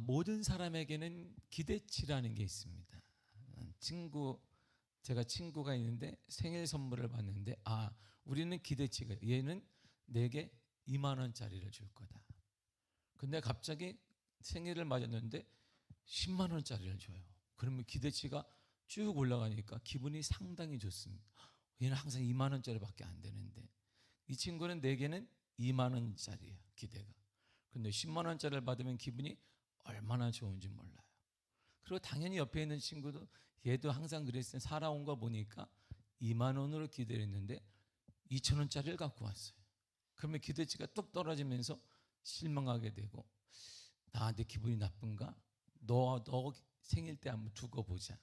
모든 사람에게는 기대치라는 게 있습니다. 제가 친구가 있는데 생일 선물을 받는데 우리는 기대치가 얘는 내게 2만 원짜리를 줄 거다. 근데 갑자기 생일을 맞았는데 10만 원짜리를 줘요. 그러면 기대치가 쭉 올라가니까 기분이 상당히 좋습니다. 얘는 항상 2만 원짜리밖에 안 되는데 이 친구는 내게는 2만 원짜리야, 기대가. 근데 10만 원짜리를 받으면 기분이 얼마나 좋은지 몰라요. 그리고 당연히 옆에 있는 친구도 얘도 항상 그랬어요. 살아온 거 보니까 2만 원으로 기대를 했는데 2천 원짜리를 갖고 왔어요. 그러면 기대치가 뚝 떨어지면서 실망하게 되고 나한테 기분이 나쁜가? 너 생일 때 한번 두고 보자.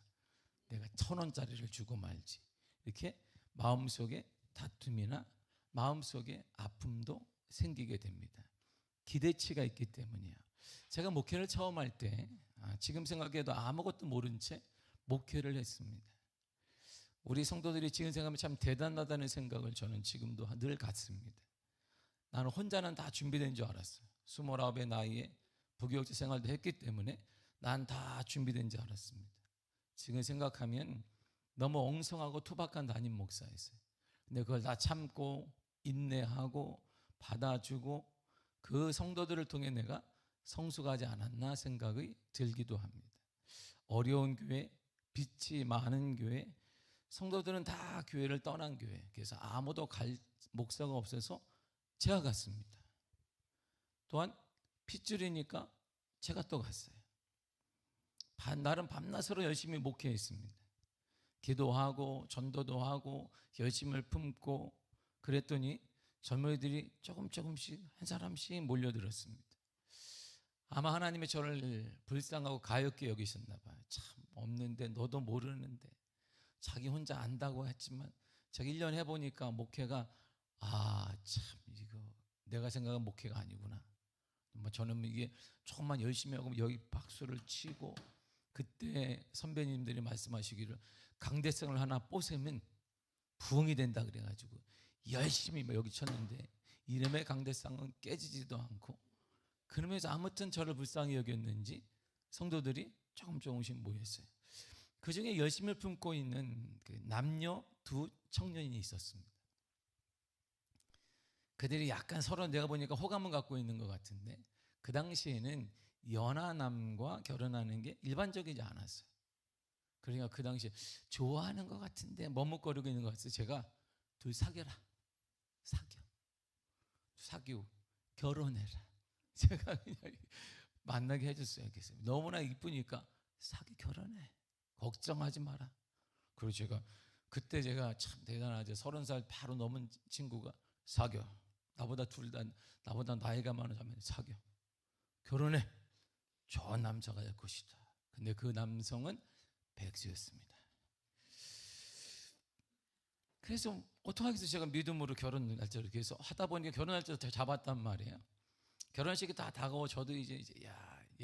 내가 1,000원짜리를 주고 말지. 이렇게 마음속에 다툼이나 마음속에 아픔도 생기게 됩니다. 기대치가 있기 때문이에요. 제가 목회를 처음 할 때 지금 생각해도 아무것도 모른 채 목회를 했습니다. 우리 성도들이 지금 생각하면 참 대단하다는 생각을 저는 지금도 늘 갖습니다. 나는 혼자는 다 준비된 줄 알았어요. 29의 나이에 부교육자 생활도 했기 때문에 난 다 준비된 줄 알았습니다. 지금 생각하면 너무 엉성하고 투박한 담임 목사였어요. 근데 그걸 다 참고 인내하고 받아주고 그 성도들을 통해 내가 성숙하지 않았나 생각이 들기도 합니다. 어려운 교회, 빛이 많은 교회, 성도들은 다 교회를 떠난 교회. 그래서 아무도 갈 목사가 없어서 제가 갔습니다. 또한 핏줄이니까 제가 또 갔어요. 나름 밤낮으로 열심히 목회했습니다. 기도하고 전도도 하고 열심을 품고 그랬더니 젊은이들이 조금씩 한 사람씩 몰려들었습니다. 아마 하나님이 저를 불쌍하고 가엾게 여기셨나 봐요. 참 없는데 너도 모르는데 자기 혼자 안다고 했지만 제가 1년 해보니까 목회가 참 이거 내가 생각한 목회가 아니구나. 저는 이게 조금만 열심히 하고 여기 박수를 치고 그때 선배님들이 말씀하시기를 강대상을 하나 뽀세면 부흥이 된다 그래가지고 열심히 여기 쳤는데 이름의 강대상은 깨지지도 않고 그러면서 아무튼 저를 불쌍히 여겼는지 성도들이 조금씩 모였어요. 그 중에 열심을 품고 있는 그 남녀 두 청년이 있었습니다. 그들이 약간 서로 내가 보니까 호감을 갖고 있는 것 같은데 그 당시에는 연하남과 결혼하는 게 일반적이지 않았어요. 그러니까 그 당시에 좋아하는 것 같은데 머뭇거리고 있는 것 같아서 제가 둘 사귀어라. 사귀고 결혼해라. 제가 그냥 만나게 해줬어요. 너무나 이쁘니까 결혼해. 걱정하지 마라. 그리고 그때 제가 참 대단하죠. 30살 바로 넘은 친구가 사겨. 나보다 나이가 많으면 사겨. 결혼해. 좋은 남자가 될 것이다. 근데 그 남성은 백수였습니다. 그래서 어떡하겠어요. 제가 믿음으로 결혼 날짜를 계속 하다 보니까 결혼 날짜를 다 잡았단 말이에요. 결혼식이 다 다가오고 저도 이제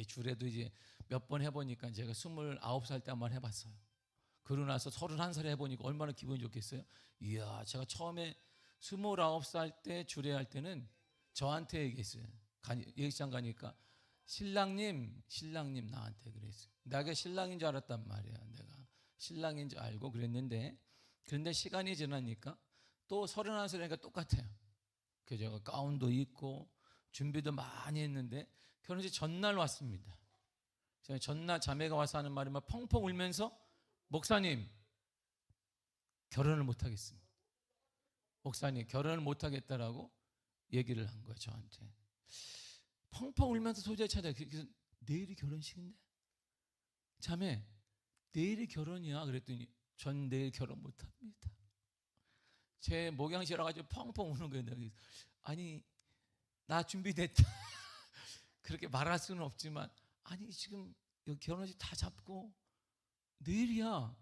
주례도 이제 몇 번 해보니까 제가 29살 때 한 번 해봤어요. 그러고 나서 31살에 해보니까 얼마나 기분이 좋겠어요. 이야, 제가 처음에 29살 때 주례할 때는 저한테 얘기했어요. 예식장 가니까 신랑님 나한테 그랬어요. 내가 신랑인 줄 알았단 말이야. 내가 신랑인 줄 알고 그랬는데 그런데 시간이 지나니까 또 31살이니까 똑같아요. 그래서 제가 가운도 입고 준비도 많이 했는데 결혼식 전날 왔습니다. 전날 자매가 와서 하는 말이 막 펑펑 울면서 목사님 결혼을 못하겠습니다. 목사님 결혼을 못하겠다라고 얘기를 한 거예요. 저한테 펑펑 울면서 소재를 찾아요. 그래서 내일이 결혼식인데 자매 내일이 결혼이야. 그랬더니 전 내일 결혼 못합니다. 제 목양 싫어가지고 펑펑 우는 거예요. 아니 나 준비됐다. 그렇게 말할 수는 없지만 아니 지금 여기 결혼식 다 잡고 내일이야.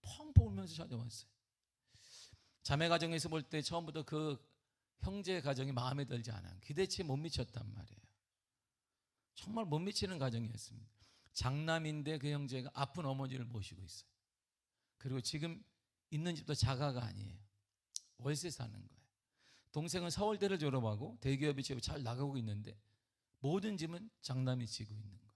펑펑 울면서 찾아왔어요. 자매 가정에서 볼 때 처음부터 그 형제 가정이 마음에 들지 않아요. 기대치에 못 미쳤단 말이에요. 정말 못 미치는 가정이었습니다. 장남인데 그 형제가 아픈 어머니를 모시고 있어요. 그리고 지금 있는 집도 자가가 아니에요. 월세 사는 거예요. 동생은 서울대를 졸업하고 대기업이 지금 잘 나가고 있는데 모든 집은 장남이 지고 있는 거예요.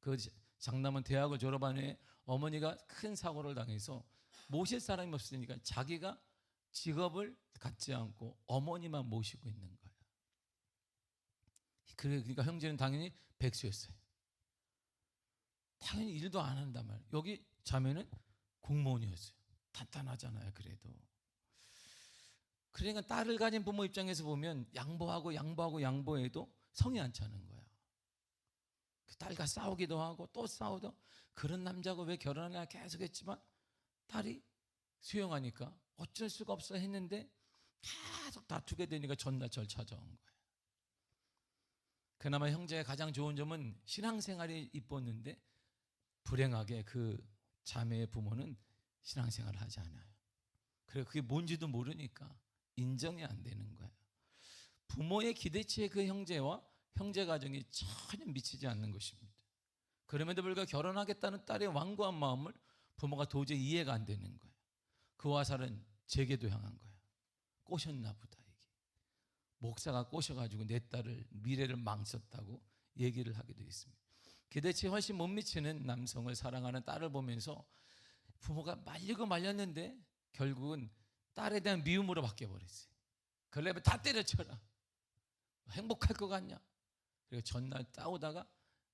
그 장남은 대학을 졸업한 후에 어머니가 큰 사고를 당해서 모실 사람이 없으니까 자기가 직업을 갖지 않고 어머니만 모시고 있는 거예요. 그러니까 형제는 당연히 백수였어요. 당연히 일도 안 한단 말이에요. 여기 자매는 공무원이었어요. 단단하잖아요. 그래도. 그러니까 딸을 가진 부모 입장에서 보면 양보해도 성이 안 차는 거야. 그 딸과 싸우기도 하고 또 싸우도 그런 남자가 왜 결혼하냐 계속 했지만 딸이 수용하니까 어쩔 수가 없어 했는데 계속 다투게 되니까 전날 절 찾아온 거예요. 그나마 형제의 가장 좋은 점은 신앙생활이 이뻤는데 불행하게 그 자매의 부모는 신앙생활을 하지 않아요. 그래 그게 뭔지도 모르니까 인정이 안 되는 거예요. 부모의 기대치에 그 형제와 형제 가정이 전혀 미치지 않는 것입니다. 그럼에도 불구하고 결혼하겠다는 딸의 완고한 마음을 부모가 도저히 이해가 안 되는 거예요. 그 화살은 제게도 향한 거예요. 꼬셨나 보다. 이게 목사가 꼬셔가지고 내 딸을 미래를 망쳤다고 얘기를 하기도 했습니다. 기대치에 훨씬 못 미치는 남성을 사랑하는 딸을 보면서 부모가 말리고 말렸는데 결국은 딸에 대한 미움으로 바뀌어버렸어요. 그러려면 다 때려쳐라. 행복할 것 같냐? 그리고 전날 싸우다가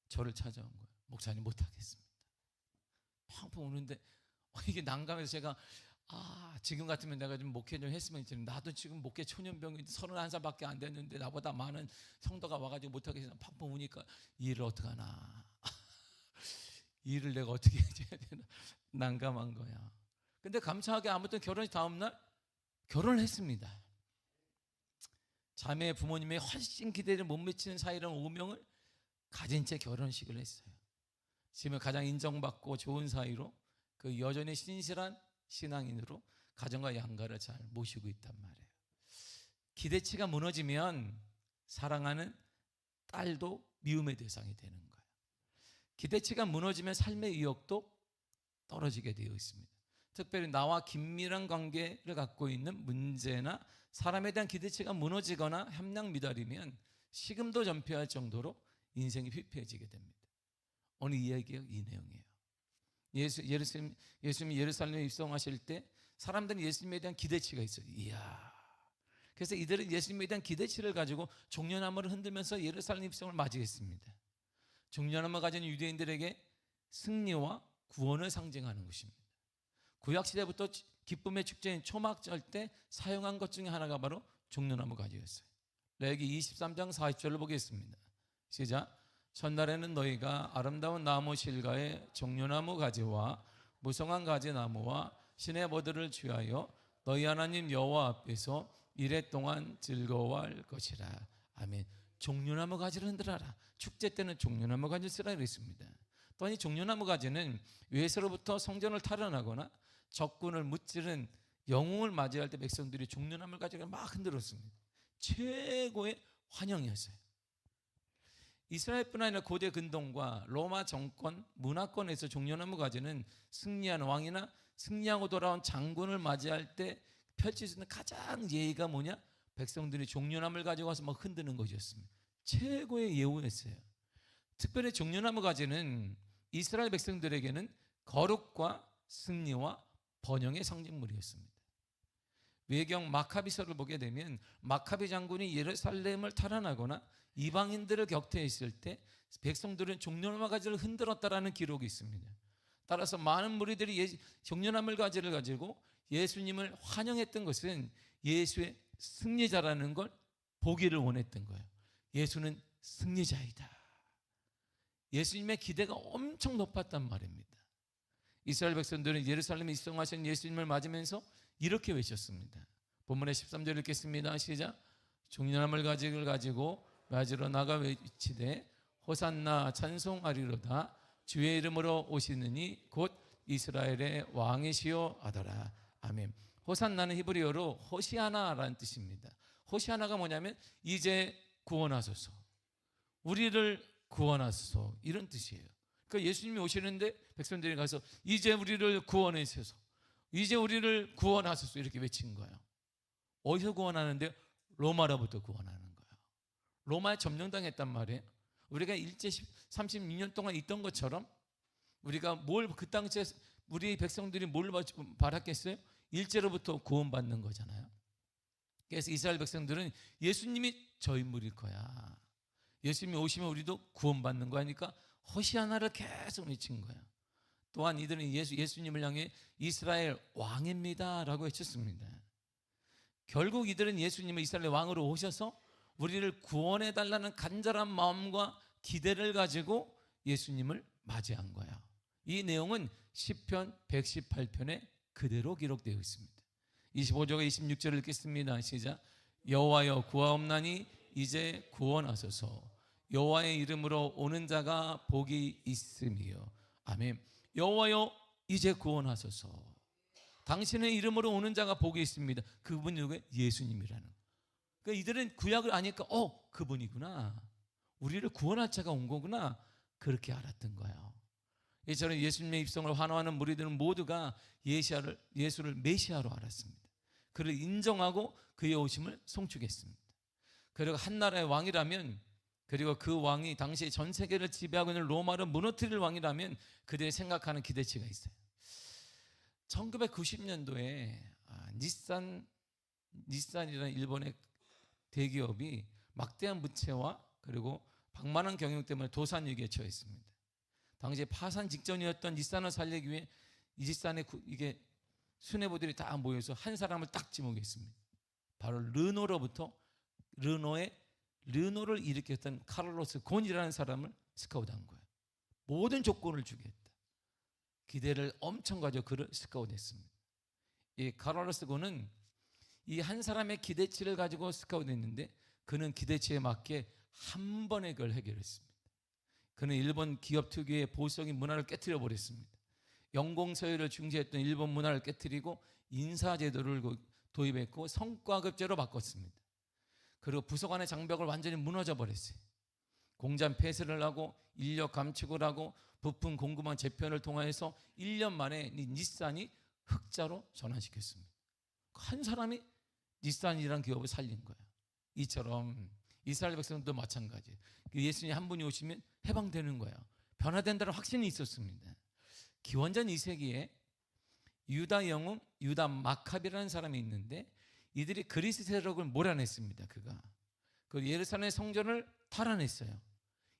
저를 찾아온 거예요. 목사님 못하겠습니다. 펑펑 우는데 이게 난감해서 제가 지금 같으면 내가 좀 목회 좀 했으면 나도 지금 목회 초년병인데 31살밖에 안 됐는데 나보다 많은 성도가 와가지고 못하겠어. 펑펑 우니까 이 일을 어떡하나. 이 일을 내가 어떻게 해줘야 되나 난감한 거야. 근데 감사하게 아무튼 결혼 다음날 결혼을 했습니다. 자매의 부모님의 훨씬 기대를 못 미치는 사이라는 오명을 가진 채 결혼식을 했어요. 지금 가장 인정받고 좋은 사이로 그 여전히 신실한 신앙인으로 가정과 양가를 잘 모시고 있단 말이에요. 기대치가 무너지면 사랑하는 딸도 미움의 대상이 되는 거예요. 기대치가 무너지면 삶의 의욕도 떨어지게 되어 있습니다. 특별히 나와 긴밀한 관계를 갖고 있는 문제나 사람에 대한 기대치가 무너지거나 함량 미달이면 식음도 전폐할 정도로 인생이 휘폐해지게 됩니다. 오늘 이야기가 이 내용이에요. 예수님이 예루살렘에 입성하실 때 사람들은 예수님에 대한 기대치가 있어요. 이야. 그래서 이들은 예수님에 대한 기대치를 가지고 종려나무를 흔들면서 예루살렘 입성을 맞이했습니다. 종려나무 가진 유대인들에게 승리와 구원을 상징하는 것입니다. 구약시대부터 기쁨의 축제인 초막절 때 사용한 것 중에 하나가 바로 종려나무 가지였어요. 레위기 23장 40절을 보겠습니다. 시작. 첫날에는 너희가 아름다운 나무 실과의 종려나무 가지와 무성한 가지나무와 시내버들을 취하여 너희 하나님 여호와 앞에서 이래 동안 즐거워할 것이라. 아멘. 종려나무 가지를 흔들어라. 축제 때는 종려나무 가지를 쓰라 그랬습니다. 또한 이 종려나무 가지는 외세로부터 성전을 탈환하거나 적군을 무찌른 영웅을 맞이할 때 백성들이 종려나무 가지를 막 흔들었습니다. 최고의 환영이었어요. 이스라엘뿐 아니라 고대 근동과 로마 정권, 문화권에서 종려나무 가지는 승리한 왕이나 승리하고 돌아온 장군을 맞이할 때 펼칠 수 있는 가장 예의가 뭐냐? 백성들이 종려나무를 가지고 와서 막 흔드는 것이었습니다. 최고의 예우였어요. 특별히 종려나무 가지는 이스라엘 백성들에게는 거룩과 승리와 번영의 상징물이었습니다. 외경 마카비서를 보게 되면 마카비 장군이 예루살렘을 탈환하거나 이방인들을 격퇴했을 때 백성들은 종려나무 가지를 흔들었다라는 기록이 있습니다. 따라서 많은 무리들이 종려나무 가지를 가지고 예수님을 환영했던 것은 예수의 승리자라는 걸 보기를 원했던 거예요. 예수는 승리자이다. 예수님의 기대가 엄청 높았단 말입니다. 이스라엘 백성들은 예루살렘에 입성하신 예수님을 맞으면서 이렇게 외쳤습니다. 본문의 13절 읽겠습니다. 시작. 종려나무 가지를 가지고 맞으러 나가 외치되 호산나 찬송하리로다. 주의 이름으로 오시느니 곧 이스라엘의 왕이시요 하더라. 아멘. 호산나는 히브리어로 호시아나라는 뜻입니다. 호시아나가 뭐냐면 이제 구원하소서, 우리를 구원하소서, 이런 뜻이에요. 그러니까 예수님이 오시는데 백성들이 가서 이제 우리를 구원하소서, 이제 우리를 구원하소서 이렇게 외친 거예요. 어디서 구원하는데? 로마로부터 구원하는 거예요. 로마에 점령당했단 말이에요. 우리가 일제 36년 동안 있던 것처럼 우리가 뭘 그 당시에 우리 백성들이 뭘 바랐겠어요? 일제로부터 구원받는 거잖아요. 그래서 이스라엘 백성들은 예수님이 저 인물일 거야. 예수님이 오시면 우리도 구원받는 거 하니까 호시아나를 계속 외친 거야. 또한 이들은 예수님을 향해 이스라엘 왕입니다 라고 외쳤습니다. 결국 이들은 예수님을 이스라엘 왕으로 오셔서 우리를 구원해 달라는 간절한 마음과 기대를 가지고 예수님을 맞이한 거야. 이 내용은 시편 118편에 그대로 기록되어 있습니다. 25절과 26절을 읽겠습니다. 시작. 여호와여 구하옵나니 이제 구원하소서. 여호와의 이름으로 오는 자가 복이 있으며. 아멘. 여호와여 이제 구원하소서. 당신의 이름으로 오는 자가 복이 있습니다. 그분이 누구예요? 예수님이라는. 그러니까 이들은 구약을 아니까 그분이구나. 우리를 구원할 자가 온 거구나. 그렇게 알았던 거예요. 이처럼 예수님의 입성을 환호하는 무리들은 모두가 예수를 메시아로 알았습니다. 그를 인정하고 그의 오심을 송축했습니다. 그리고 한 나라의 왕이라면, 그리고 그 왕이 당시 전 세계를 지배하고 있는 로마를 무너뜨릴 왕이라면 그들이 생각하는 기대치가 있어요. 1990년도에 닛산이라는 일본의 대기업이 막대한 부채와 그리고 방만한 경영 때문에 도산 위기에 처했습니다. 당시 파산 직전이었던 닛산을 살리기 위해 닛산의 이게 수뇌부들이 다 모여서 한 사람을 딱 지목했습니다. 바로 르노를 일으켰던 카를로스 곤이라는 사람을 스카우트한 거예요. 모든 조건을 주겠다. 기대를 엄청 가지고 그를 스카우트했습니다. 이 카를로스 곤은 이 한 사람의 기대치를 가지고 스카우트했는데 그는 기대치에 맞게 한 번에 그걸 해결했습니다. 그는 일본 기업 특유의 보수적인 문화를 깨트려 버렸습니다. 연공서열을 중시했던 일본 문화를 깨트리고 인사제도를 도입했고 성과급제로 바꿨습니다. 그리고 부서 간의 장벽을 완전히 무너져 버렸어요. 공장 폐쇄를 하고 인력 감축을 하고 부품 공급망 재편을 통해서 1년 만에 닛산이 흑자로 전환시켰습니다. 한 사람이 닛산이라는 기업을 살린 거예요. 이처럼 이스라엘 백성도 마찬가지예요. 예수님 한 분이 오시면 해방되는 거예요. 변화된다는 확신이 있었습니다. 기원전 2세기에 유다 영웅 유다 마카비라는 사람이 있는데 이들이 그리스 세력을 몰아냈습니다. 그가 그 예루살렘 성전을 탈환했어요.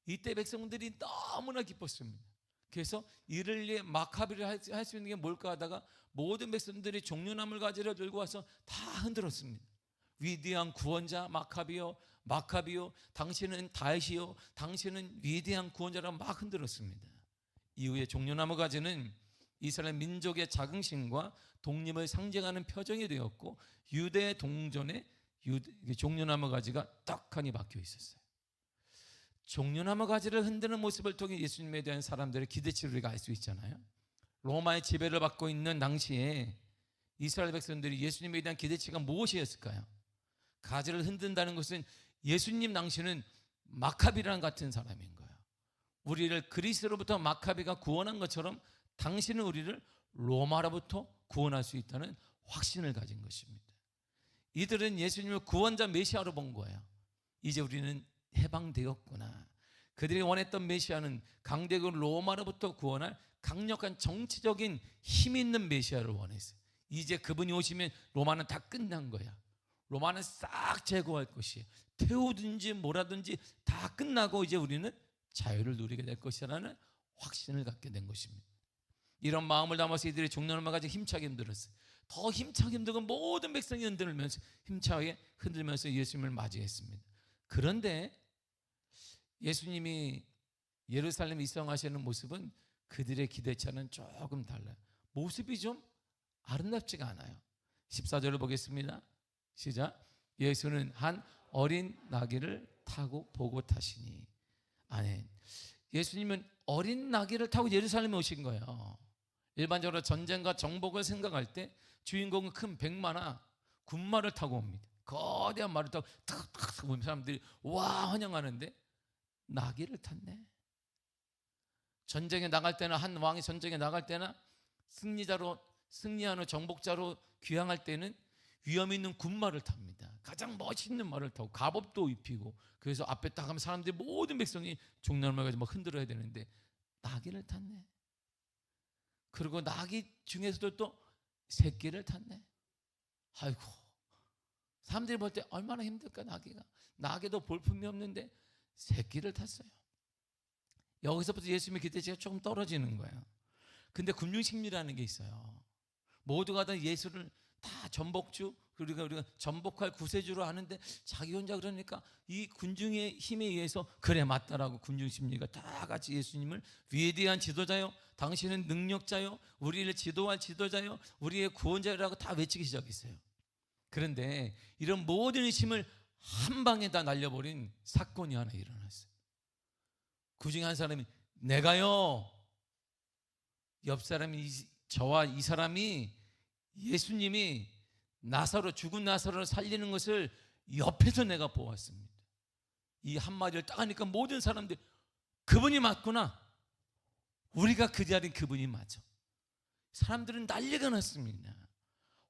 이때 백성들이 너무나 기뻤습니다. 그래서 이를 위해 마카비를 할 수 있는 게 뭘까 하다가 모든 백성들이 종려나물 가지를 들고 와서 다 흔들었습니다. 위대한 구원자 마카비요, 당신은 다윗이요, 당신은 위대한 구원자라고 막 흔들었습니다. 이후에 종려나무 가지는 이스라엘 민족의 자긍심과 독립을 상징하는 표정이 되었고 유대 동전에 종려나무 가지가 떡하니 박혀 있었어요. 종려나무 가지를 흔드는 모습을 통해 예수님에 대한 사람들의 기대치를 우리가 알 수 있잖아요. 로마의 지배를 받고 있는 당시에 이스라엘 백성들이 예수님에 대한 기대치가 무엇이었을까요? 가지를 흔든다는 것은 예수님 당시는 마카비랑 같은 사람인 거예요. 우리를 그리스로부터 마카비가 구원한 것처럼 당신은 우리를 로마로부터 구원할 수 있다는 확신을 가진 것입니다. 이들은 예수님을 구원자 메시아로 본 거예요. 이제 우리는 해방되었구나. 그들이 원했던 메시아는 강대국 로마로부터 구원할 강력한 정치적인 힘 있는 메시아를 원했어요. 이제 그분이 오시면 로마는 다 끝난 거야. 로마는 싹 제거할 것이에요. 태우든지 뭐라든지 다 끝나고 이제 우리는 자유를 누리게 될 것이라는 확신을 갖게 된 것입니다. 이런 마음을 담아서 이들이 종려나무 가지고 힘차게 흔들었어요. 더 힘차게 흔들고 모든 백성이 흔들면서 힘차게 흔들면서 예수님을 맞이했습니다. 그런데 예수님이 예루살렘에 입성하시는 모습은 그들의 기대치와는 조금 달라요. 모습이 좀 아름답지가 않아요. 14절을 보겠습니다. 시작. 예수는 한 어린 나귀를 타고 보고 타시니. 아멘. 예수님은 어린 나귀를 타고 예루살렘에 오신 거예요. 일반적으로 전쟁과 정복을 생각할 때 주인공은 큰 백마나 군마를 타고 옵니다. 거대한 말을 타고 탁탁탁 보면 사람들이 와 환영하는데 나귀를 탔네. 전쟁에 나갈 때나 한 왕이 전쟁에 나갈 때나 승리하는 정복자로 귀향할 때는 위험 있는 군말을 탑니다. 가장 멋있는 말을 타고 갑옷도 입히고, 그래서 앞에 딱 하면 사람들이 모든 백성이 종려를 가지고 막 흔들어야 되는데 나귀를 탔네. 그리고 나귀 중에서도 또 새끼를 탔네. 아이고, 사람들이 볼 때 얼마나 힘들까. 나귀도 볼품이 없는데 새끼를 탔어요. 여기서부터 예수님의 기대치가 조금 떨어지는 거예요. 근데 군중심리라는 게 있어요. 모두가 다 예수를 다 전복주, 그리고 우리가 전복할 구세주로 하는데 자기 혼자 그러니까 이 군중의 힘에 의해서 그래 맞다라고 군중심리가 다 같이 예수님을 위대한 지도자요, 당신은 능력자요, 우리를 지도할 지도자요, 우리의 구원자라고 다 외치기 시작했어요. 그런데 이런 모든 힘을 한 방에 다 날려버린 사건이 하나 일어났어요. 그 중에 한 사람이 내가요, 옆 사람이 저와 이 사람이 예수님이 죽은 나사로를 살리는 것을 옆에서 내가 보았습니다. 이 한마디를 딱 하니까 모든 사람들이 그분이 맞구나, 우리가 그 자리에 그분이 맞아. 사람들은 난리가 났습니다.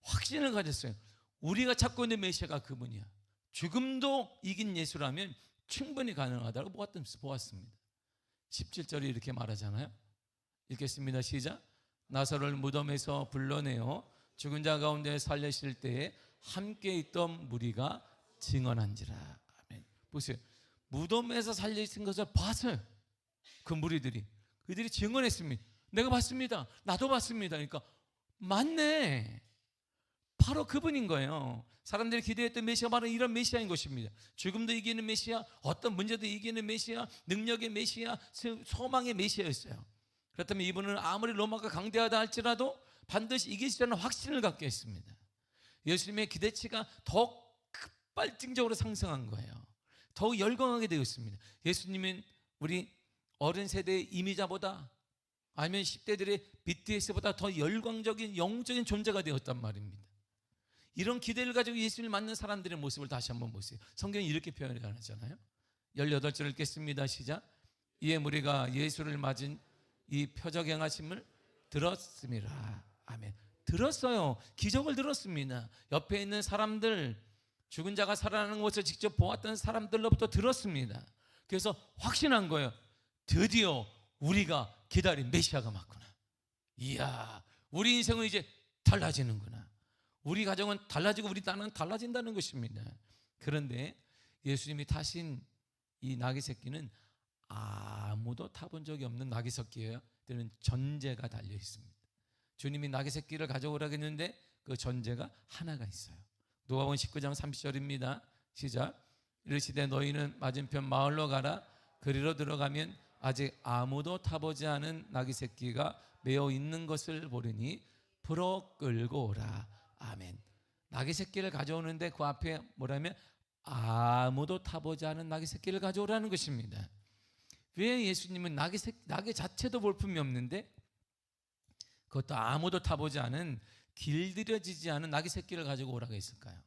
확신을 가졌어요. 우리가 찾고 있는 메시아가 그분이야. 죽음도 이긴 예수라면 충분히 가능하다고 보았습니다. 17절에 이렇게 말하잖아요. 읽겠습니다. 시작. 나사로를 무덤에서 불러내어 죽은 자 가운데 살리실 때에 함께 있던 무리가 증언한지라. 아멘. 보세요. 무덤에서 살리신 것을 봤어요. 그 무리들이. 그들이 증언했습니다. 내가 봤습니다. 나도 봤습니다. 그러니까 맞네. 바로 그분인 거예요. 사람들이 기대했던 메시아 바로 이런 메시아인 것입니다. 죽음도 이기는 메시아, 어떤 문제도 이기는 메시아, 능력의 메시아, 소망의 메시아였어요. 그렇다면 이분은 아무리 로마가 강대하다 할지라도 반드시 이기시라는 확신을 갖게 했습니다. 예수님의 기대치가 더 급발진적으로 상승한 거예요. 더욱 열광하게 되었습니다. 예수님은 우리 어른 세대의 이미자보다 아니면 10대들의 BTS보다 더 열광적인 영적인 존재가 되었단 말입니다. 이런 기대를 가지고 예수님을 맞는 사람들의 모습을 다시 한번 보세요. 성경이 이렇게 표현하잖아요. 18절 읽겠습니다. 시작. 이에 무리가 예수를 맞은 이 표적 행하심을 들었습니다. 아멘. 들었어요. 기적을 들었습니다. 옆에 있는 사람들, 죽은 자가 살아나는 것을 직접 보았던 사람들로부터 들었습니다. 그래서 확신한 거예요. 드디어 우리가 기다린 메시아가 맞구나. 이야, 우리 인생은 이제 달라지는구나. 우리 가정은 달라지고 우리 나라는 달라진다는 것입니다. 그런데 예수님이 타신 이 나귀 새끼는 아무도 타본 적이 없는 나귀 새끼예요. 때는 전제가 달려 있습니다. 주님이 나귀 새끼를 가져오라고 했는데 그 전제가 하나가 있어요. 누가복음 19장 30절입니다. 시작. 이르시되 너희는 맞은편 마을로 가라. 그리로 들어가면 아직 아무도 타보지 않은 나귀 새끼가 메어 있는 것을 보리니 풀어 끌고 오라. 아멘. 나귀 새끼를 가져오는데 그 앞에 뭐라면 아무도 타보지 않은 나귀 새끼를 가져오라는 것입니다. 왜 예수님은 나귀 자체도 볼품이 없는데 그것도 아무도 타보지 않은 길들여지지 않은 나귀 새끼를 가지고 오라고 했을까요?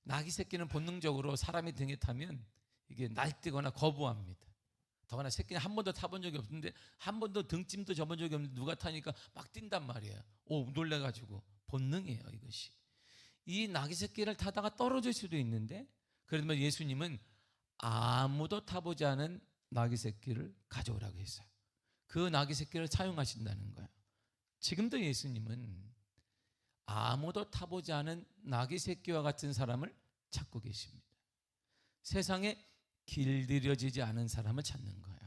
나귀 새끼는 본능적으로 사람이 등에 타면 이게 날뛰거나 거부합니다. 더구나 새끼는 한 번도 타본 적이 없는데 한 번도 등짐도 져본 적이 없는데 누가 타니까 막 뛴단 말이에요. 놀래가지고. 본능이에요, 이것이. 이 나귀 새끼를 타다가 떨어질 수도 있는데 그러면 예수님은 아무도 타보지 않은 나귀 새끼를 가져오라고 했어요. 그 나귀 새끼를 사용하신다는 거예요. 지금도 예수님은 아무도 타보지 않은 나귀 새끼와 같은 사람을 찾고 계십니다. 세상에 길들여지지 않은 사람을 찾는 거예요.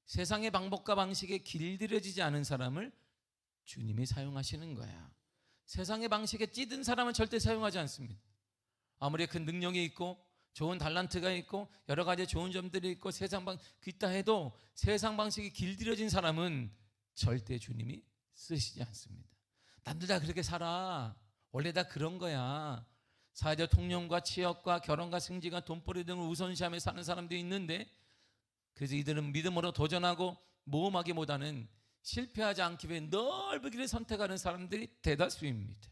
세상의 방법과 방식에 길들여지지 않은 사람을 주님이 사용하시는 거예요. 세상의 방식에 찌든 사람은 절대 사용하지 않습니다. 아무리 큰 능력이 있고 좋은 달란트가 있고 여러 가지 좋은 점들이 있고 세상 방식이 있다 해도 세상 방식이 길들여진 사람은 절대 주님이 쓰시지 않습니다. 남들 다 그렇게 살아. 원래 다 그런 거야. 사회적 통념과 취업과 결혼과 승진과 돈벌이 등을 우선시하며 사는 사람도 있는데 그래서 이들은 믿음으로 도전하고 모험하기보다는 실패하지 않기 위해 넓은 길을 선택하는 사람들이 대다수입니다.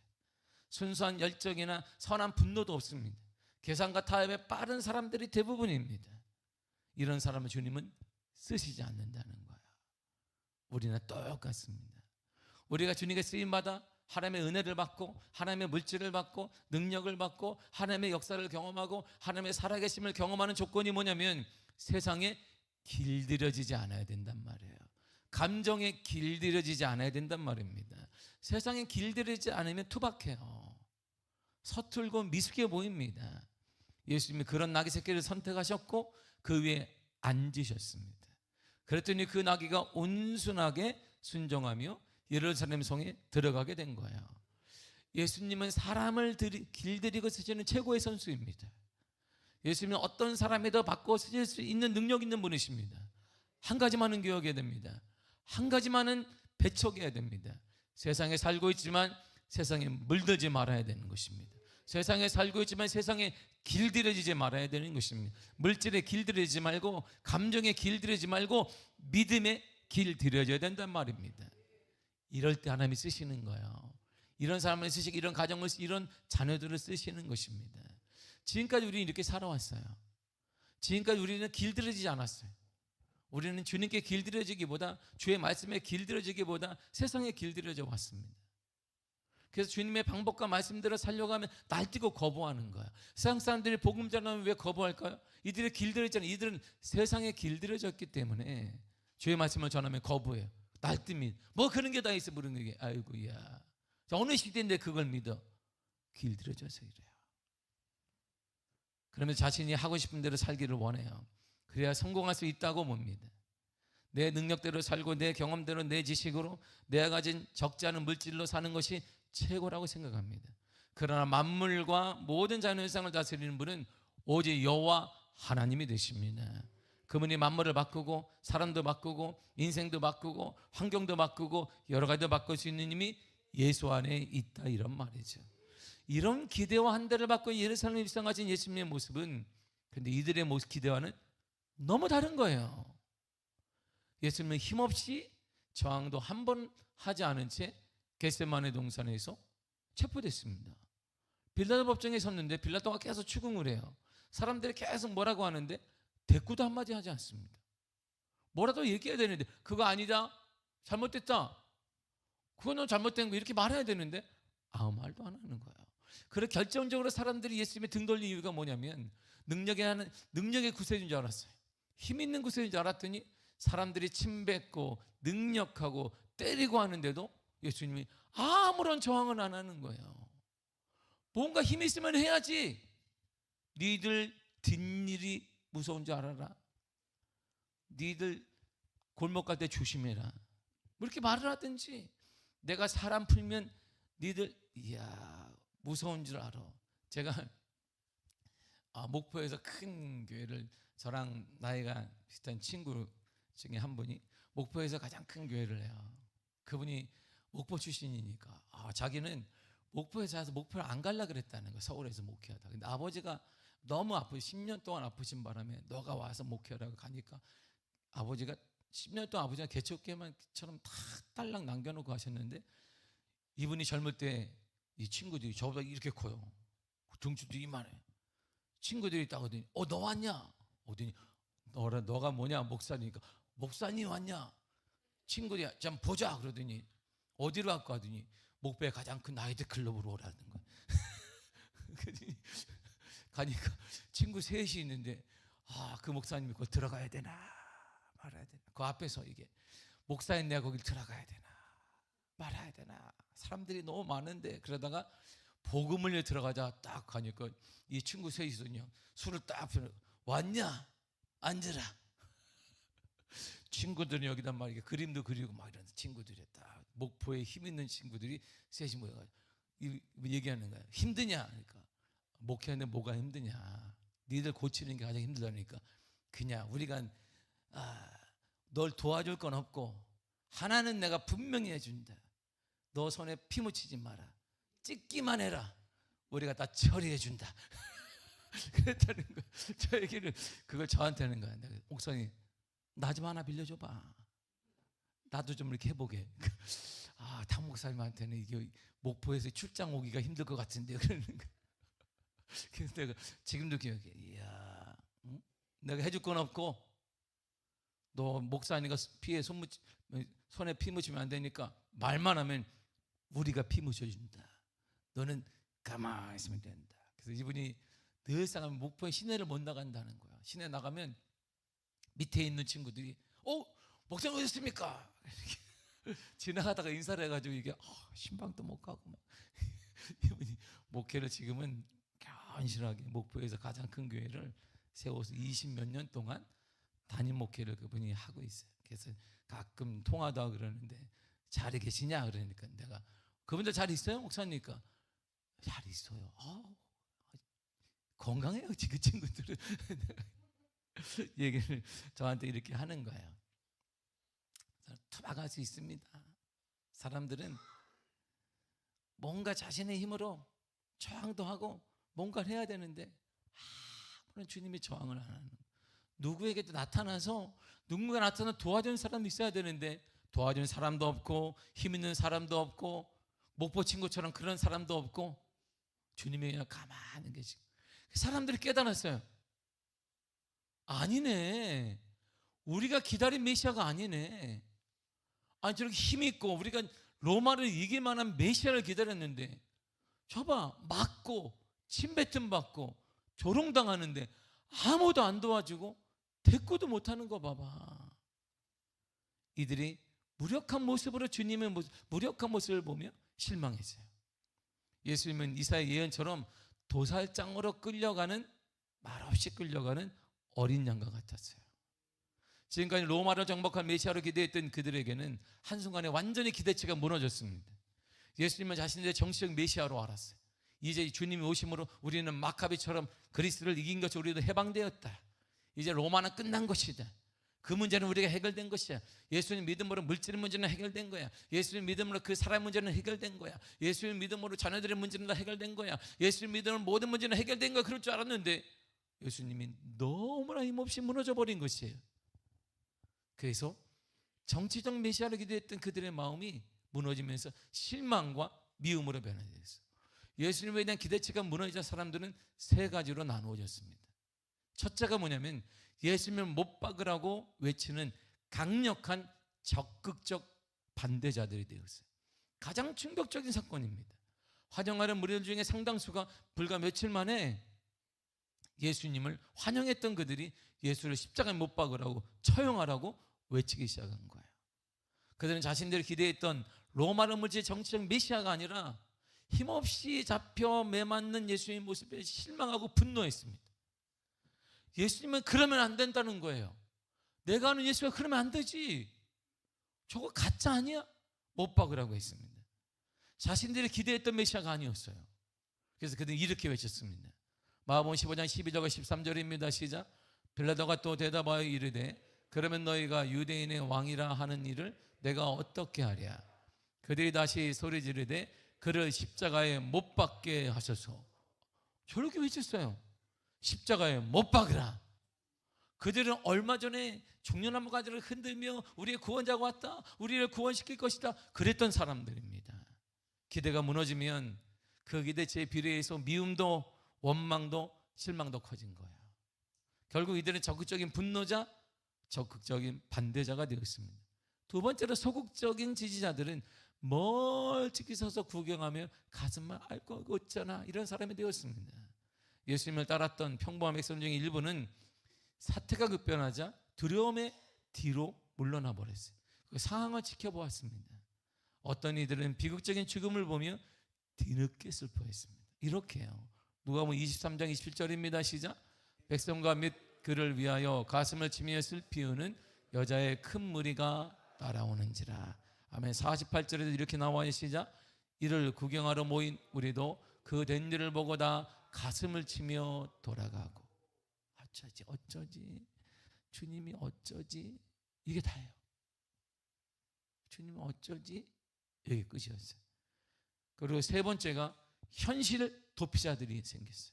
순수한 열정이나 선한 분노도 없습니다. 계산과 타협에 빠른 사람들이 대부분입니다. 이런 사람을 주님은 쓰시지 않는다는 거예요. 우리는 똑같습니다. 우리가 주님께 쓰임받아 하나님의 은혜를 받고 하나님의 물질을 받고 능력을 받고 하나님의 역사를 경험하고 하나님의 살아계심을 경험하는 조건이 뭐냐면 세상에 길들여지지 않아야 된단 말이에요. 감정에 길들여지지 않아야 된단 말입니다. 세상에 길들여지지 않으면 투박해요. 서툴고 미숙해 보입니다. 예수님이 그런 나귀 새끼를 선택하셨고 그 위에 앉으셨습니다. 그랬더니 그 나귀가 온순하게 순종하며 예루살렘 성에 들어가게 된 거예요. 예수님은 사람을 길들이고 쓰시는 최고의 선수입니다. 예수님은 어떤 사람에도 바꿔 쓰실 수 있는 능력 있는 분이십니다. 한 가지만은 기억해야 됩니다. 한 가지만은 배척해야 됩니다. 세상에 살고 있지만 세상에 물들지 말아야 되는 것입니다. 세상에 살고 있지만 세상에 길들여지지 말아야 되는 것입니다. 물질에 길들여지지 말고 감정에 길들여지지 말고 믿음에 길들여져야 된단 말입니다. 이럴 때 하나님이 쓰시는 거예요. 이런 사람을 쓰시고 이런 가정을 이런 자녀들을 쓰시는 것입니다. 지금까지 우리는 이렇게 살아왔어요. 지금까지 우리는 길들여지지 않았어요. 우리는 주님께 길들여지기보다 주의 말씀에 길들여지기보다 세상에 길들여져 왔습니다. 그래서 주님의 방법과 말씀대로 살려가면 날뛰고 거부하는 거야. 세상 사람들이 복음 전하면 왜 거부할까요? 이들이 길들여졌잖아요. 이들은 세상에 길들여졌기 때문에 주의 말씀을 전하면 거부해요. 날뛰면 뭐 그런 게 다 있어 모르는 게 아이고야. 어느 시대인데 그걸 믿어? 길들여져서 이래요. 그러면 자신이 하고 싶은 대로 살기를 원해요. 그래야 성공할 수 있다고 봅니다. 내 능력대로 살고 내 경험대로 내 지식으로 내가 가진 적지 않은 물질로 사는 것이 최고라고 생각합니다. 그러나 만물과 모든 자연현상을 다스리는 분은 오직 여호와 하나님이 되십니다. 그분이 만물을 바꾸고 사람도 바꾸고 인생도 바꾸고 환경도 바꾸고 여러 가지도 바꿀 수 있는 힘이 예수 안에 있다 이런 말이죠. 이런 기대와 한대를 받고 예루살렘에 입성하신 예수님의 모습은 근데 이들의 모습 기대와는 너무 다른 거예요. 예수님은 힘없이 저항도 한 번 하지 않은 채 겟세마네 동산에서 체포됐습니다. 빌라도 법정에 섰는데 빌라도가 계속 추궁을 해요. 사람들이 계속 뭐라고 하는데 대꾸도 한마디 하지 않습니다. 뭐라도 얘기해야 되는데 그거 아니다, 잘못됐다, 그거는 잘못된 거 이렇게 말해야 되는데 아무 말도 안 하는 거예요. 그래서 결정적으로 사람들이 예수님의 등 돌린 이유가 뭐냐면 능력의 구세주인 줄 알았어요. 힘 있는 구세주인 줄 알았더니 사람들이 침뱉고 능력하고 때리고 하는데도 예수님이 아무런 저항은 안 하는 거예요. 뭔가 힘 있으면 해야지. 니들 뒷일이 무서운 줄 알아라. 니들 골목 갈 때 조심해라. 뭐 이렇게 말을 하든지 내가 사람 풀면 니들 이야 무서운 줄 알아. 제가 목포에서 큰 교회를 저랑 나이가 비슷한 친구 중에 한 분이 목포에서 가장 큰 교회를 해요. 그분이 목포 출신이니까 자기는 목포에 살아서 목포를 안 갈라 그랬다는 거예요. 서울에서 목회하다. 근데 아버지가 너무 10년 동안 아프신 바람에 너가 와서 목회하라고 가니까 아버지가 10년 동안 아버지가 개척교회만처럼 다 딸랑 남겨놓고 하셨는데 이분이 젊을 때 이 친구들이 저보다 이렇게 커요. 등치도 이만해. 친구들이 있다고 하더니 너 왔냐? 어더니 너가 뭐냐? 목사니까 목사님 왔냐? 친구들이 좀 보자 그러더니 어디로 갈까 하더니 목포의 가장 큰 나이트클럽으로 오라는 거예요. 가니까 친구 셋이 있는데 그 목사님이 거기 들어가야 되나 말아야 되나, 그 앞에서 이게 목사님 내가 거길 들어가야 되나 말아야 되나, 사람들이 너무 많은데 그러다가 복음을 들어가자 딱 가니까 이 친구 셋이서요 술을 딱 왔냐 앉으라. 친구들은 여기다 막 이렇게 그림도 그리고 막 이런 친구들이 딱 목포에 힘 있는 친구들이 셋이 모여가지고 얘기하는 거야. 힘드냐? 그러니까 목회하는데 뭐가 힘드냐? 니들 고치는 게 가장 힘들다니까. 그냥 우리가 널 도와줄 건 없고 하나는 내가 분명히 해준다. 너 손에 피 묻히지 마라. 찍기만 해라. 우리가 다 처리해준다. 그랬다는 거야. 저 얘기를 그걸 저한테 하는 거야. 내가 목사님 나 좀 하나 빌려줘봐. 나도 좀 이렇게 해보게. 탕 목사님한테는 이게 목포에서 출장 오기가 힘들 것 같은데 그러는 거야. 그래서 내가 지금도 기억해. 이야, 응? 내가 해줄 건 없고 너 목사니까 손에 피 묻히면 안 되니까 말만 하면 우리가 피 묻혀준다. 너는 가만히 있으면 된다. 그래서 이분이 늘상 목포에 시내를 못 나간다는 거야. 시내 나가면 밑에 있는 친구들이 목사님 어디있습니까? 지나가다가 인사를 해가지고 이게 신방도 못 가고 막 이분이 목회를 지금은 견실하게 목포에서 가장 큰 교회를 세워서 20몇 년 동안 담임 목회를 그분이 하고 있어요. 그래서 가끔 통화도 하고 그러는데 잘 계시냐 그러니까 내가 그분들 잘 있어요 목사니까 잘 있어요. 건강해요 그 친구들은. 얘기를 저한테 이렇게 하는 거예요. 투박할 수 있습니다. 사람들은 뭔가 자신의 힘으로 저항도 하고 뭔가를 해야 되는데 아무런 주님이 저항을 안 하는, 누구에게도 나타나서 누군가 나타나 도와주는 사람이 있어야 되는데 도와주는 사람도 없고 힘 있는 사람도 없고 목포 친구처럼 그런 사람도 없고 주님이 그냥 가만히 계시고 사람들이 깨달았어요. 아니네, 우리가 기다린 메시아가 아니네. 아니 저렇게 힘 있고 우리가 로마를 이길 만한 메시아를 기다렸는데 저봐 맞고 침뱉음 받고 조롱당하는데 아무도 안 도와주고 대꾸도 못하는 거 봐봐. 이들이 무력한 모습으로 주님의 무력한 모습을 보며 실망했어요. 예수님은 이사야 예언처럼 도살장으로 끌려가는, 말없이 끌려가는 어린 양과 같았어요. 지금까지 로마를 정복한 메시아로 기대했던 그들에게는 한순간에 완전히 기대치가 무너졌습니다. 예수님은 자신들의 정치적 메시아로 알았어요. 이제 주님이 오심으로 우리는 마카비처럼 그리스를 이긴 것이 우리도 해방되었다. 이제 로마는 끝난 것이다. 그 문제는 우리가 해결된 것이야. 예수님 믿음으로 물질의 문제는 해결된 거야. 예수님 믿음으로 그 사람 문제는 해결된 거야. 예수님 믿음으로 자녀들의 문제는 다 해결된 거야. 예수님 믿음으로 모든 문제는 해결된 거야. 그럴 줄 알았는데 예수님이 너무나 힘없이 무너져 버린 것이에요. 그래서 정치적 메시아를 기대했던 그들의 마음이 무너지면서 실망과 미움으로 변화됐어요. 예수님에 대한 기대치가 무너지자 사람들은 세 가지로 나누어졌습니다. 첫째가 뭐냐면 예수님을 못 박으라고 외치는 강력한 적극적 반대자들이 되었어요. 가장 충격적인 사건입니다. 환영하는 무리들 중에 상당수가 불과 며칠 만에 예수님을 환영했던 그들이 예수를 십자가에 못 박으라고 처형하라고 외치기 시작한 거예요. 그들은 자신들이 기대했던 로마로 물질 정치적 메시아가 아니라 힘없이 잡혀 매맞는 예수님의 모습에 실망하고 분노했습니다. 예수님은 그러면 안 된다는 거예요. 내가 아는 예수가 그러면 안 되지. 저거 가짜 아니야? 못 박으라고 했습니다. 자신들이 기대했던 메시아가 아니었어요. 그래서 그들은 이렇게 외쳤습니다. 마가복음 15장 12절과 13절입니다. 시작. 빌라도가 또 대답하여 이르되 그러면 너희가 유대인의 왕이라 하는 이를 내가 어떻게 하랴? 그들이 다시 소리 지르되 그를 십자가에 못 박게 하소서. 저렇게 외쳤어요. 십자가에 못 박으라. 그들은 얼마 전에 종려나무 가지를 흔들며 우리의 구원자가 왔다, 우리를 구원시킬 것이다 그랬던 사람들입니다. 기대가 무너지면 그 기대치에 비례해서 미움도 원망도 실망도 커진 거예요. 결국 이들은 적극적인 분노자, 적극적인 반대자가 되었습니다. 두 번째로 소극적인 지지자들은 멀찍이 서서 구경하며 가슴만 알 거 없잖아 이런 사람이 되었습니다. 예수님을 따랐던 평범한 백성 중에 일부는 사태가 급변하자 두려움에 뒤로 물러나 버렸어요. 그 상황을 지켜보았습니다. 어떤 이들은 비극적인 죽음을 보며 뒤늦게 슬퍼했습니다. 이렇게요. 누가복음 23장 27절입니다. 시작. 백성과 및 그를 위하여 가슴을 치며 슬피우는 여자의 큰 무리가 따라오는지라. 아멘. 48절에도 이렇게 나와요. 시작. 이를 구경하러 모인 우리도 그 된 일을 보고 다 가슴을 치며 돌아가고. 어쩌지 주님이 어쩌지, 이게 다예요. 주님이 어쩌지, 여기 끝이었어요. 그리고 세 번째가 현실 도피자들이 생겼어요.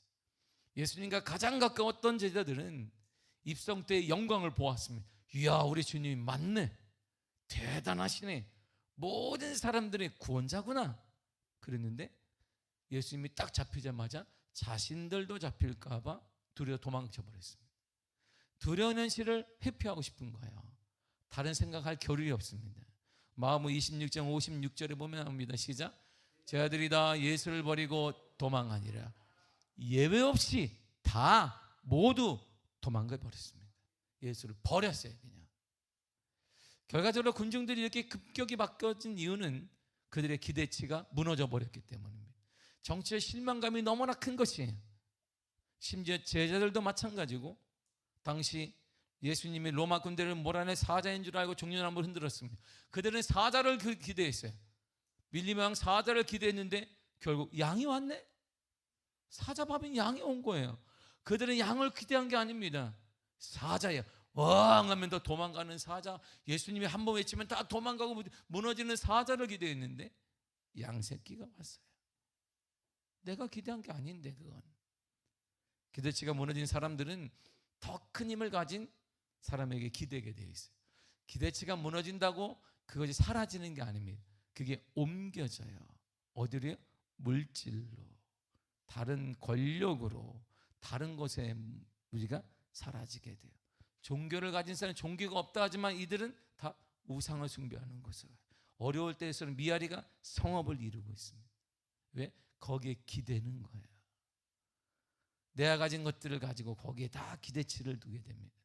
예수님과 가장 가까웠던 제자들은 입성 때의 영광을 보았습니다. 이야, 우리 주님이 맞네, 대단하시네, 모든 사람들의 구원자구나 그랬는데 예수님이 딱 잡히자마자 자신들도 잡힐까 봐 두려워 도망쳐 버렸습니다. 두려운 현실을 회피하고 싶은 거예요. 다른 생각할 겨를이 없습니다. 마가복음 26장 56절에 보면 나옵니다. 시작. 제 아들이 다 예수를 버리고 도망하니라. 예외 없이 다 모두 도망가 버렸습니다. 예수를 버렸어요. 그냥. 결과적으로 군중들이 이렇게 급격히 바뀌어진 이유는 그들의 기대치가 무너져 버렸기 때문입니다. 정치의 실망감이 너무나 큰 것이에요. 심지어 제자들도 마찬가지고, 당시 예수님이 로마 군대를 몰아내 사자인 줄 알고 종려나무를 흔들었습니다. 그들은 사자를 기대했어요. 밀림 왕 사자를 기대했는데 결국 양이 왔네. 사자밥인 양이 온 거예요. 그들은 양을 기대한 게 아닙니다. 사자예요. 왕 하면 더 도망가는 사자, 예수님이 한 번 외치면 다 도망가고 무너지는 사자를 기대했는데 양새끼가 왔어요. 내가 기대한 게 아닌데. 그건 기대치가 무너진 사람들은 더 큰 힘을 가진 사람에게 기대게 되어 있어요. 기대치가 무너진다고 그것이 사라지는 게 아닙니다. 그게 옮겨져요. 어디로요? 물질로, 다른 권력으로, 다른 것에 우리가 사라지게 돼요. 종교를 가진 사람은 종교가 없다 하지만 이들은 다 우상을 숭배하는 것을. 어려울 때에서는 미아리가 성업을 이루고 있습니다. 왜? 거기에 기대는 거예요. 내가 가진 것들을 가지고 거기에 다 기대치를 두게 됩니다.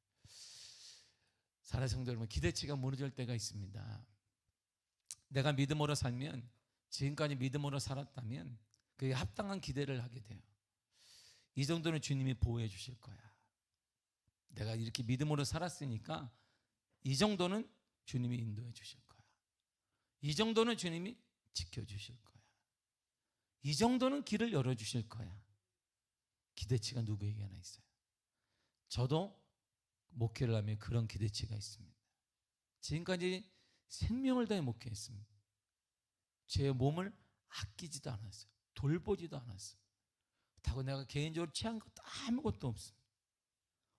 사랑하는 성도 여러분, 기대치가 무너질 때가 있습니다. 내가 믿음으로 살면, 지금까지 믿음으로 살았다면 그게 합당한 기대를 하게 돼요. 이 정도는 주님이 보호해 주실 거야. 내가 이렇게 믿음으로 살았으니까 이 정도는 주님이 인도해 주실 거야. 이 정도는 주님이 지켜주실 거야. 이 정도는 길을 열어주실 거야. 기대치가 누구에게나 있어요. 저도 목회를 하면 그런 기대치가 있습니다. 지금까지 생명을 다해 목회했습니다. 제 몸을 아끼지도 않았어요. 돌보지도 않았어요. 그렇다고 내가 개인적으로 취한 것도 아무것도 없습니다.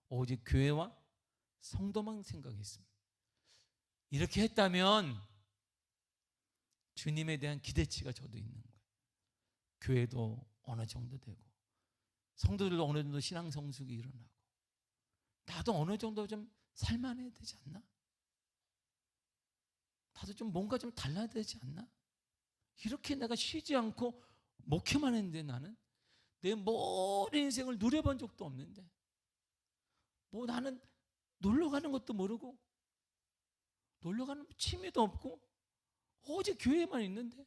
오직 교회와 성도만 생각했습니다. 이렇게 했다면 주님에 대한 기대치가 저도 있는 거예요. 교회도 어느 정도 되고, 성도들도 어느 정도 신앙 성숙이 일어나고, 나도 어느 정도 좀 살만해야 되지 않나? 나도 좀 뭔가 좀 달라야 되지 않나? 이렇게 내가 쉬지 않고 목회만 했는데, 나는 내 모든 인생을 누려본 적도 없는데, 뭐 나는 놀러 가는 것도 모르고, 놀러 가는 취미도 없고, 오직 교회만 있는데,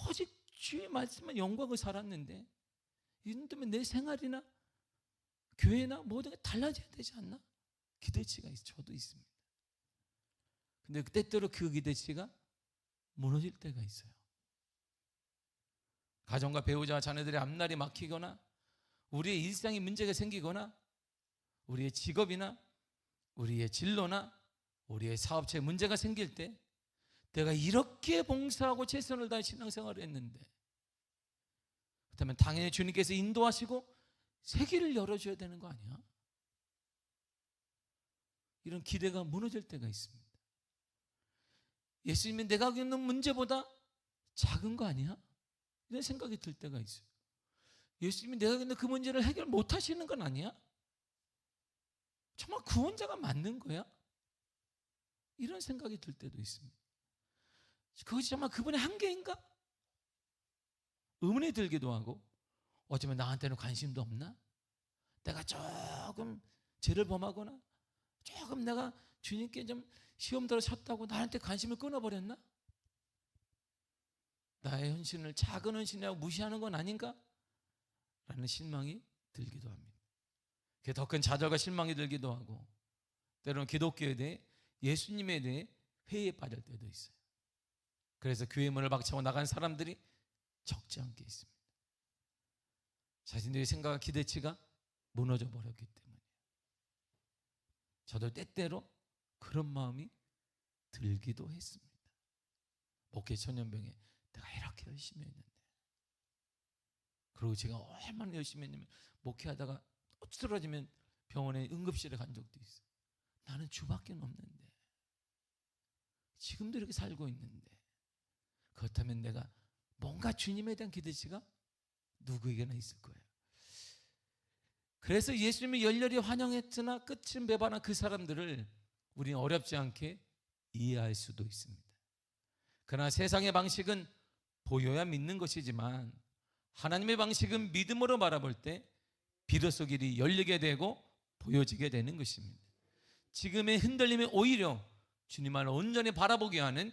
오직 주의 말씀만 영광을 살았는데, 이런 때문에 내 생활이나 교회나 모든 게 달라져야 되지 않나? 기대치가 저도 있습니다. 근데 때때로 그 기대치가 무너질 때가 있어요. 가정과 배우자와 자녀들의 앞날이 막히거나, 우리의 일상에 문제가 생기거나, 우리의 직업이나 우리의 진로나 우리의 사업체에 문제가 생길 때, 내가 이렇게 봉사하고 최선을 다해 신앙생활을 했는데, 그렇다면 당연히 주님께서 인도하시고 새 길을 열어줘야 되는 거 아니야? 이런 기대가 무너질 때가 있습니다. 예수님이 내가 겪는 문제보다 작은 거 아니야? 이런 생각이 들 때가 있어요. 예수님이 내가 겪는 그 문제를 해결 못 하시는 건 아니야? 정말 구원자가 맞는 거야? 이런 생각이 들 때도 있습니다. 그것이 정말 그분의 한계인가? 의문이 들기도 하고, 어쩌면 나한테는 관심도 없나? 내가 조금 죄를 범하거나, 조금 내가 주님께 좀 시험 들어 섰다고 나한테 관심을 끊어버렸나? 나의 헌신을 작은 헌신이라고 무시하는 건 아닌가? 라는 실망이 들기도 합니다. 그게 더 큰 좌절과 실망이 들기도 하고, 때로는 기독교에 대해, 예수님에 대해 회의에 빠질 때도 있어요. 그래서 교회 문을 박차고 나간 사람들이 적지 않게 있습니다. 자신들의 생각과 기대치가 무너져 버렸기 때문에. 저도 때때로 그런 마음이 들기도 했습니다. 목회 천년병에 내가 이렇게 열심히 했는데, 그리고 제가 얼마나 열심히 했냐면, 목회하다가 쓰러지면 병원에 응급실에 간 적도 있어요. 나는 주밖에 없는데, 지금도 이렇게 살고 있는데, 그렇다면 내가 뭔가 주님에 대한 기대치가 누구에게나 있을 거예요. 그래서 예수님이 열렬히 환영했으나 끝은 배반한 그 사람들을 우리는 어렵지 않게 이해할 수도 있습니다. 그러나 세상의 방식은 보여야 믿는 것이지만 하나님의 방식은 믿음으로 바라볼 때 비로소 길이 열리게 되고 보여지게 되는 것입니다. 지금의 흔들림이 오히려 주님을 온전히 바라보게 하는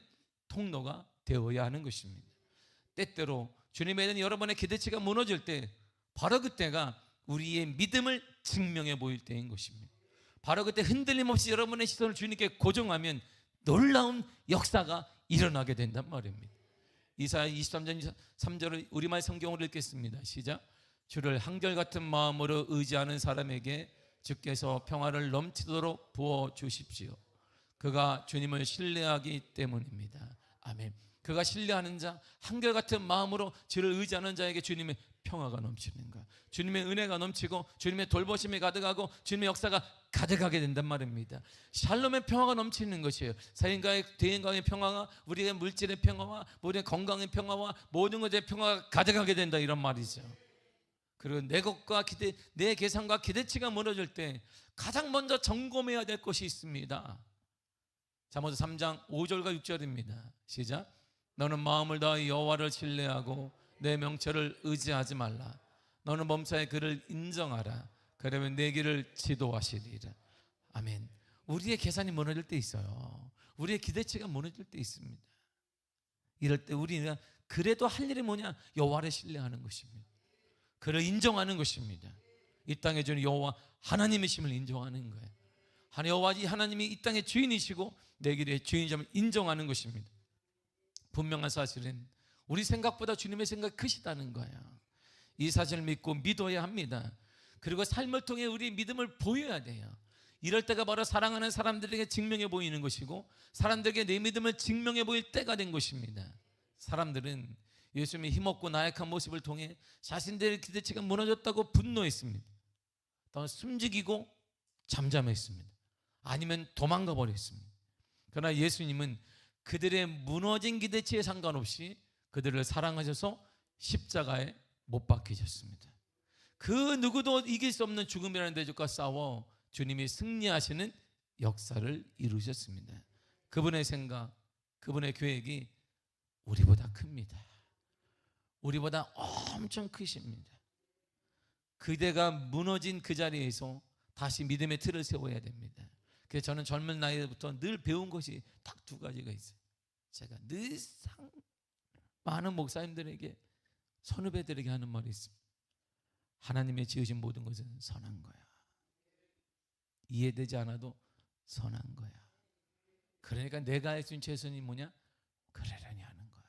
통로가 되어야 하는 것입니다. 때때로 주님에 대한 여러분의 기대치가 무너질 때 바로 그때가 우리의 믿음을 증명해 보일 때인 것입니다. 바로 그때 흔들림 없이 여러분의 시선을 주님께 고정하면 놀라운 역사가 일어나게 된단 말입니다. 이사야 23장 3절을 우리말 성경으로 읽겠습니다. 시작. 주를 한결같은 마음으로 의지하는 사람에게 주께서 평화를 넘치도록 부어주십시오. 그가 주님을 신뢰하기 때문입니다. 아멘. 그가 신뢰하는 자, 한결같은 마음으로 주를 의지하는 자에게 주님의 평화가 넘치는 거야. 주님의 은혜가 넘치고 주님의 돌보심이 가득하고 주님의 역사가 가득하게 된단 말입니다. 샬롬의 평화가 넘치는 것이에요. 사인과의 대인과의 평화가 우리의 물질의 평화와 우리의 건강의 평화와 모든 것의 평화가 가득하게 된다, 이런 말이죠. 그리고 내 것과 기대, 내 계산과 기대치가 무너질 때 가장 먼저 점검해야 될 것이 있습니다. 잠언 3장 5절과 6절입니다. 시작. 너는 마음을 다하여 여호와를 신뢰하고 내 명철을 의지하지 말라. 너는 범사의 그를 인정하라. 그러면 내 길을 지도하시리라. 아멘. 우리의 계산이 무너질 때 있어요. 우리의 기대치가 무너질 때 있습니다. 이럴 때 우리는 그래도 할 일이 뭐냐? 여호와를 신뢰하는 것입니다. 그를 인정하는 것입니다. 이 땅에 주는 여호와 하나님이심을 인정하는 거예요. 여호와 하나님이 이 땅의 주인이시고 내 길의 주인임을 인정하는 것입니다. 분명한 사실은 우리 생각보다 주님의 생각이 크시다는 거예요. 이 사실을 믿고 믿어야 합니다. 그리고 삶을 통해 우리 믿음을 보여야 돼요. 이럴 때가 바로 사랑하는 사람들에게 증명해 보이는 것이고 사람들에게 내 믿음을 증명해 보일 때가 된 것입니다. 사람들은 예수님의 힘없고 나약한 모습을 통해 자신들의 기대치가 무너졌다고 분노했습니다. 또 숨지기고 잠잠했습니다. 아니면 도망가 버렸습니다. 그러나 예수님은 그들의 무너진 기대치에 상관없이 그들을 사랑하셔서 십자가에 못 박히셨습니다. 그 누구도 이길 수 없는 죽음이라는 대적과 싸워 주님이 승리하시는 역사를 이루셨습니다. 그분의 생각, 그분의 계획이 우리보다 큽니다. 우리보다 엄청 크십니다. 그대가 무너진 그 자리에서 다시 믿음의 틀을 세워야 됩니다. 그래서 저는 젊은 나이부터 늘 배운 것이 딱 두 가지가 있어요. 제가 늘상 많은 목사님들에게, 선후배들에게 하는 말이 있습니다. 하나님의 지으신 모든 것은 선한 거야. 이해되지 않아도 선한 거야. 그러니까 내가 할 수 있는 최선이 뭐냐? 그러려니 하는 거야.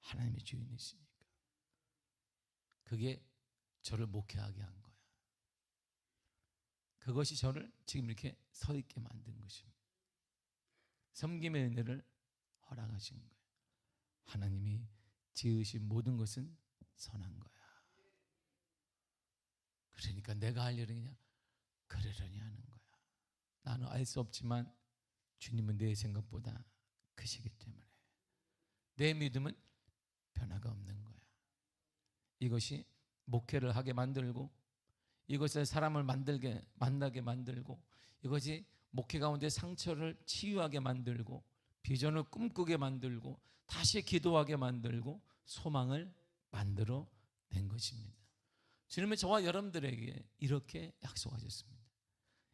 하나님의 주인이시니까. 그게 저를 목회하게 한 거야. 그것이 저를 지금 이렇게 서 있게 만든 것입니다. 섬김의 은혜를 허락하신 거예요. 하나님이 지으신 모든 것은 선한 거야. 그러니까 내가 할 일은 그냥 그러려니 하는 거야. 나는 알 수 없지만 주님은 내 생각보다 크시기 때문에 내 믿음은 변화가 없는 거야. 이것이 목회를 하게 만들고, 이것을 사람을 만나게 만들고, 이것이 목회 가운데 상처를 치유하게 만들고, 비전을 꿈꾸게 만들고, 다시 기도하게 만들고, 소망을 만들어 낸 것입니다. 주님은 저와 여러분들에게 이렇게 약속하셨습니다.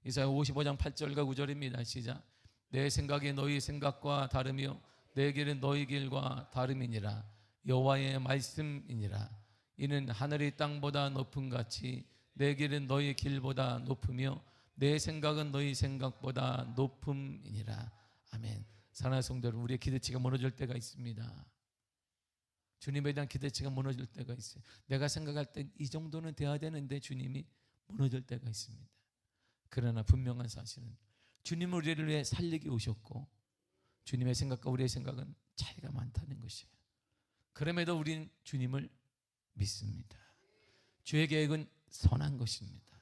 이사야 55장 8절과 9절입니다. 시작. 내 생각이 너희 생각과 다르며 내 길은 너희 길과 다름이니라. 여호와의 말씀이니라. 이는 하늘이 땅보다 높음 같이 내 길은 너희 길보다 높으며 내 생각은 너희 생각보다 높음이니라. 아멘. 사랑하는 성도 여러분, 우리의 기대치가 무너질 때가 있습니다. 주님에 대한 기대치가 무너질 때가 있어요. 내가 생각할 때 이 정도는 돼야 되는데 주님이 무너질 때가 있습니다. 그러나 분명한 사실은 주님은 우리를 위해 살리기 오셨고 주님의 생각과 우리의 생각은 차이가 많다는 것이에요. 그럼에도 우리는 주님을 믿습니다. 주의 계획은 선한 것입니다.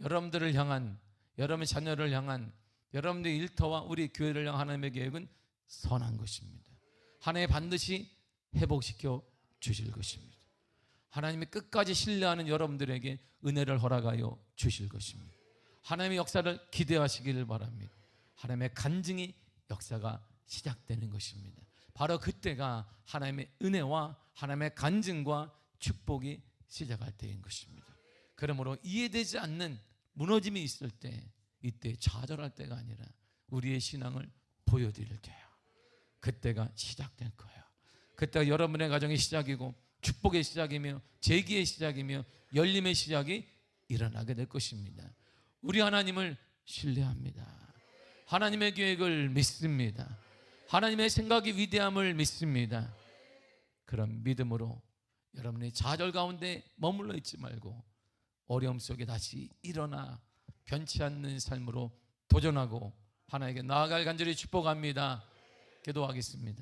여러분들을 향한, 여러분의 자녀를 향한, 여러분들의 일터와 우리 교회를 향한 하나님의 계획은 선한 것입니다. 하나님 반드시 회복시켜 주실 것입니다. 하나님이 끝까지 신뢰하는 여러분들에게 은혜를 허락하여 주실 것입니다. 하나님의 역사를 기대하시기를 바랍니다. 하나님의 간증이 역사가 시작되는 것입니다. 바로 그때가 하나님의 은혜와 하나님의 간증과 축복이 시작할 때인 것입니다. 그러므로 이해되지 않는 무너짐이 있을 때, 이때 좌절할 때가 아니라 우리의 신앙을 보여드릴 때요, 그때가 시작될 거예요. 그때가 여러분의 가정의 시작이고 축복의 시작이며 재기의 시작이며 열림의 시작이 일어나게 될 것입니다. 우리 하나님을 신뢰합니다. 하나님의 계획을 믿습니다. 하나님의 생각이 위대함을 믿습니다. 그런 믿음으로 여러분의 좌절 가운데 머물러 있지 말고 어려움 속에 다시 일어나 변치 않는 삶으로 도전하고 하나님께 나아갈 간절히 축복합니다. 기도하겠습니다.